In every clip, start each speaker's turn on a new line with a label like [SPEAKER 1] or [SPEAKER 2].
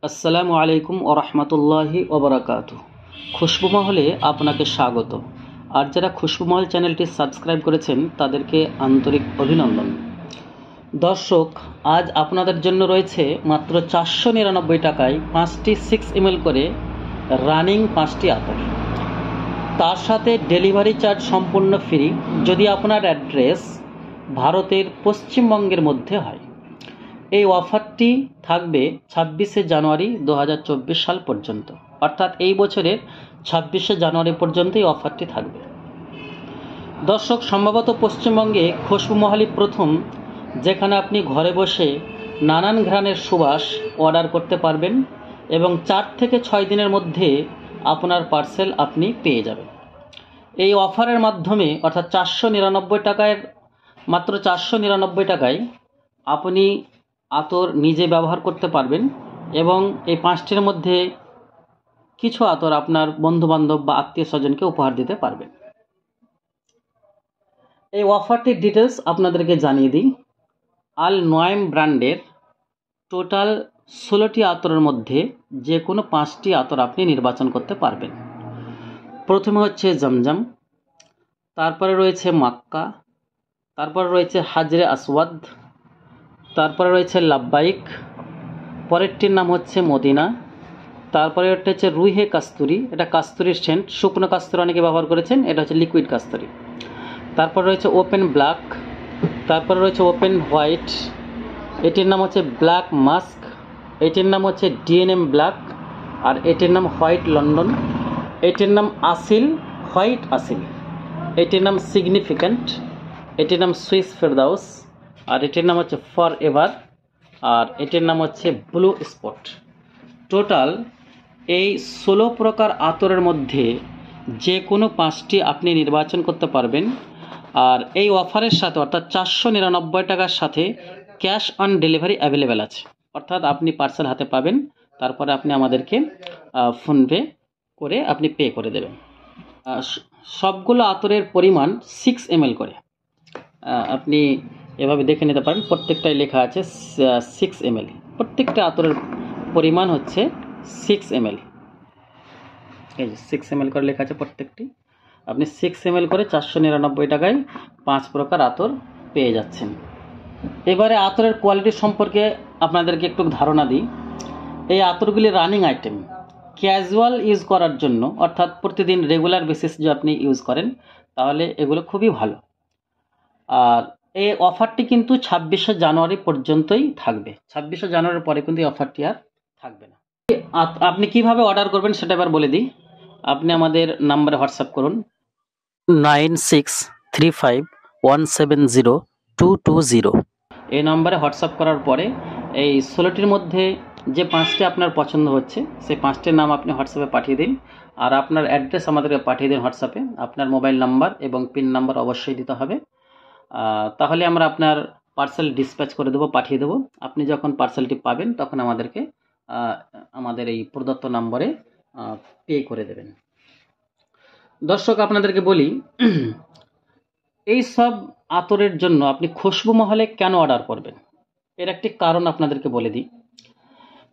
[SPEAKER 1] আসসালামু আলাইকুম ওয়া রাহমাতুল্লাহি ওয়া বারাকাতুহু। খুশবু মহলে আপনাকে স্বাগত। আর যারা খুশবু মহল চ্যানেলটি সাবস্ক্রাইব করেছেন তাদেরকে আন্তরিক অভিনন্দন। দর্শক, আজ আপনাদের জন্য রয়েছে মাত্র 499 টাকায় 5টি 6 ml করে রানিং 5টি আতর। তার সাথে ডেলিভারি চার্জ সম্পূর্ণ ফ্রি যদি আপনার অ্যাড্রেস ভারতের পশ্চিমবঙ্গের মধ্যে হয়। এই অফারটি থাকবে 26শে জানুয়ারি 2024 সাল পর্যন্ত, অর্থাৎ এই বছরের 26শে জানুয়ারি পর্যন্ত এই অফারটি থাকবে। দর্শক, সম্ভবত পশ্চিমবঙ্গে খুশবু মহলই প্রথম যেখানে আপনি ঘরে বসে নানান ঘ্রাণের সুবাস অর্ডার করতে পারবেন এবং 4 থেকে 6 দিনের মধ্যে আপনার পার্সেল আপনি পেয়ে যাবেন। এই অফারের মাধ্যমে অর্থাৎ 499 টাকায় মাত্র 499 টাকায় আপনি আতর নিজে ব্যবহার করতে পারবেন এবং এই 5টির মধ্যে কিছু আতর আপনার বন্ধুবান্ধব বা আত্মীয় স্বজনকে উপহার দিতে পারবেন। এই অফারটির ডিটেলস আপনাদেরকে জানিয়ে দিই। আল নোয়েম ব্র্যান্ডের টোটাল 16টি আতরের মধ্যে যে কোনো 5টি আতর আপনি নির্বাচন করতে পারবেন। প্রথমে হচ্ছে জমজম, তারপরে রয়েছে মাক্কা, তারপরে রয়েছে হাজরে আসওয়াদ, তারপরে রয়েছে লাব্বাইক, পরেরটির নাম হচ্ছে মদিনা, তারপরে একটা হচ্ছে রুহে কাস্তুরি, এটা কাস্তুরির সেন্ট, শুকনো কাস্তুরি অনেকে ব্যবহার করেছেন, এটা হচ্ছে লিকুইড কাস্তুরি। তারপর রয়েছে ওপেন ব্ল্যাক, তারপরে রয়েছে ওপেন হোয়াইট, এটির নাম হচ্ছে ব্ল্যাক মাস্ক, এটির নাম হচ্ছে ডিএনএম ব্ল্যাক, আর এটির নাম হোয়াইট লন্ডন, এটির নাম আসিল, হোয়াইট আসিল, এটির নাম সিগনিফিক্যান্ট, এটির নাম সুইস ফেরদাউস, আর এটির নাম হচ্ছে ফর এভার, আর এটির নাম হচ্ছে ব্লু স্পট। টোটাল এই 16 প্রকার আতরের মধ্যে যে কোনো 5টি আপনি নির্বাচন করতে পারবেন। আর এই অফারের সাথে অর্থাৎ 499 টাকার সাথে ক্যাশ অন ডেলিভারি অ্যাভেলেবেল আছে, অর্থাৎ আপনি পার্সেল হাতে পাবেন, তারপরে আপনি আমাদেরকে ফোনপে করে আপনি পে করে দেবেন। সবগুলো আতরের পরিমাণ 6 ml করে, আপনি এভাবে দেখে নিতে পারেন, প্রত্যেকটাই লেখা আছে 6 ml, প্রত্যেকটা আতরের পরিমাণ হচ্ছে 6 ml। এই যে 6 ml করে লেখা আছে প্রত্যেকটি, আপনি 6 ml করে 499 টাকায় 5 প্রকার আতর পেয়ে যাচ্ছেন। এবারে আতরের কোয়ালিটি সম্পর্কে আপনাদেরকে একটু ধারণা দিই। এই আতরগুলি রানিং আইটেম, ক্যাজুয়াল ইউজ করার জন্য অর্থাৎ প্রতিদিন রেগুলার বেসিস যে আপনি ইউজ করেন তাহলে এগুলো খুবই ভালো। আর এই অফারটি কিন্তু 26শে জানুয়ারি পর্যন্তই থাকবে, 26শে জানুয়ারির পরে কিন্তু এই অফারটি আর থাকবে না। আপনি কিভাবে অর্ডার করবেন সেটা এবার বলে দিই। আপনি আমাদের নাম্বারে হোয়াটসঅ্যাপ করুন 9635170220। এই নাম্বারে হোয়াটসঅ্যাপ করার পরে এই 16টির মধ্যে যে 5টি আপনার পছন্দ হচ্ছে সেই 5টির নাম আপনি হোয়াটসঅ্যাপে পাঠিয়ে দিন, আর আপনার অ্যাড্রেস আমাদেরকে পাঠিয়ে দিন হোয়াটসঅ্যাপে। আপনার মোবাইল নাম্বার এবং পিন নাম্বার অবশ্যই দিতে হবে, তাহলে আমরা আপনার পার্সেল ডিসপ্যাচ করে দেবো, পাঠিয়ে দেবো। আপনি যখন পার্সেলটি পাবেন তখন আমাদেরকে আমাদের এই প্রদত্ত নম্বরে পে করে দেবেন। দর্শক, আপনাদেরকে বলি, এই সব আতরের জন্য আপনি খুশবু মহলে কেন অর্ডার করবেন এর একটি কারণ আপনাদেরকে বলে দিই।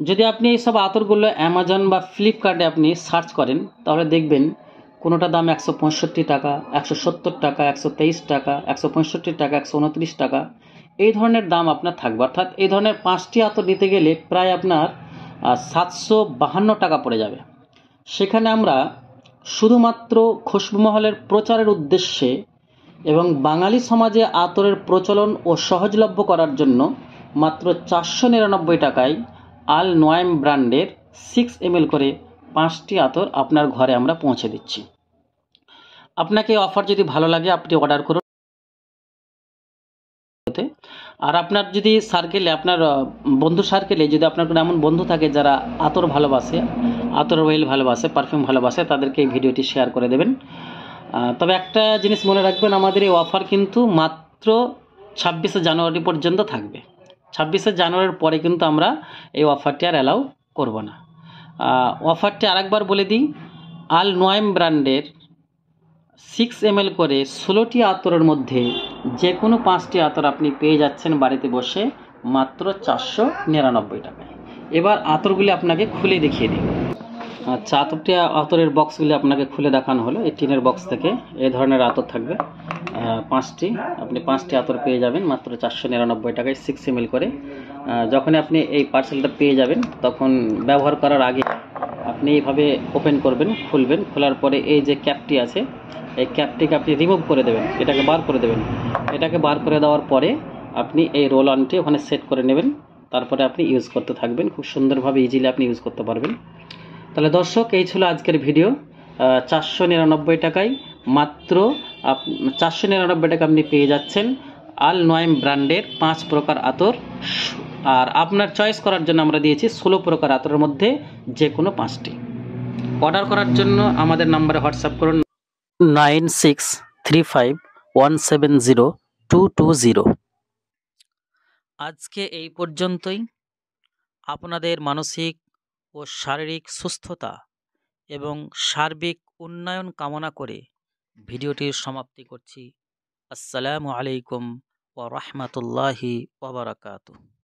[SPEAKER 1] যদি আপনি এই সব আতরগুলো অ্যামাজন বা ফ্লিপকার্টে আপনি সার্চ করেন তাহলে দেখবেন কোনোটা দাম 165 টাকা, 170 টাকা, 123 টাকা, 165 টাকা, 129 টাকা, এই ধরনের দাম আপনার থাকবে। অর্থাৎ এই ধরনের 5টি আতর নিতে গেলে প্রায় আপনার 752 টাকা পড়ে যাবে। সেখানে আমরা শুধুমাত্র খুশবু মহলের প্রচারের উদ্দেশ্যে এবং বাঙালি সমাজে আতরের প্রচলন ও সহজলভ্য করার জন্য মাত্র 499 টাকায় আল নোয়েম ব্র্যান্ডের 6 ml করে 5টি আতর আপনার ঘরে আমরা পৌঁছে দিচ্ছি। আপনাকে এই অফার যদি ভালো লাগে আপনি অর্ডার করুন। আর আপনার যদি সার্কেলে, আপনার বন্ধু সার্কেলে যদি আপনার কোনো এমন বন্ধু থাকে যারা আতর ভালোবাসে, আতর অয়েল ভালোবাসে, পারফিউম ভালোবাসে, তাদেরকে এই ভিডিওটি শেয়ার করে দেবেন। তবে একটা জিনিস মনে রাখবেন, আমাদের এই অফার কিন্তু মাত্র 26শে জানুয়ারি পর্যন্ত থাকবে। 26শে জানুয়ারির পরে কিন্তু আমরা এই অফারটি আর অ্যালাউ করব না। অফারটি আরেকবার বলে দিই, আল নোয়েম ব্র্যান্ডের 6 ml করে 16টি আতরের মধ্যে যে কোনো 5টি আতর আপনি পেয়ে যাচ্ছেন বাড়িতে বসে মাত্র 499 টাকায়। এবার আতরগুলি আপনাকে খুলে দেখিয়ে দিই। আচ্ছা, আতরের বক্সগুলি আপনাকে খুলে দেখানো হলো। এই টিনের বক্স থেকে এই ধরনের আতর থাকবে 5টি। আপনি 5টি আতর পেয়ে যাবেন মাত্র 499 টাকায় 6 ml করে। যখনই আপনি এই পার্সেলটা পেয়ে যাবেন তখন ব্যবহার করার আগে আপনি এইভাবে ওপেন করবেন, খুলবেন। খোলার পরে এই যে ক্যাপটি আছে, এই ক্যাপটিকে আপনি রিমুভ করে দেবেন, এটাকে বার করে দেবেন। এটাকে বার করে দেওয়ার পরে আপনি এই রোল অনটি ওখানে সেট করে নেবেন। তারপরে আপনি ইউজ করতে থাকবেন, খুব সুন্দরভাবে ইজিলি আপনি ইউজ করতে পারবেন। তাহলে দর্শক, এই ছিল আজকের ভিডিও। 499 টাকায় মাত্র 499 টাকা আপনি পেয়ে যাচ্ছেন আল নয়েম ব্র্যান্ডের 5 প্রকার আতর। আর আপনার চয়েস করার জন্য আমরা দিয়েছি 16 প্রকার আতরের মধ্যে যে কোনো 5টি। অর্ডার করার জন্য আমাদের নাম্বারে হোয়াটসঅ্যাপ করুন 9635170220। আজকে এই পর্যন্তই। আপনাদের মানসিক ও শারীরিক সুস্থতা এবং সার্বিক উন্নয়ন কামনা করে ভিডিওটির সমাপ্তি করছি। আসসালামু আলাইকুম ওয়া রাহমাতুল্লাহি ওয়া বারাকাতুহু।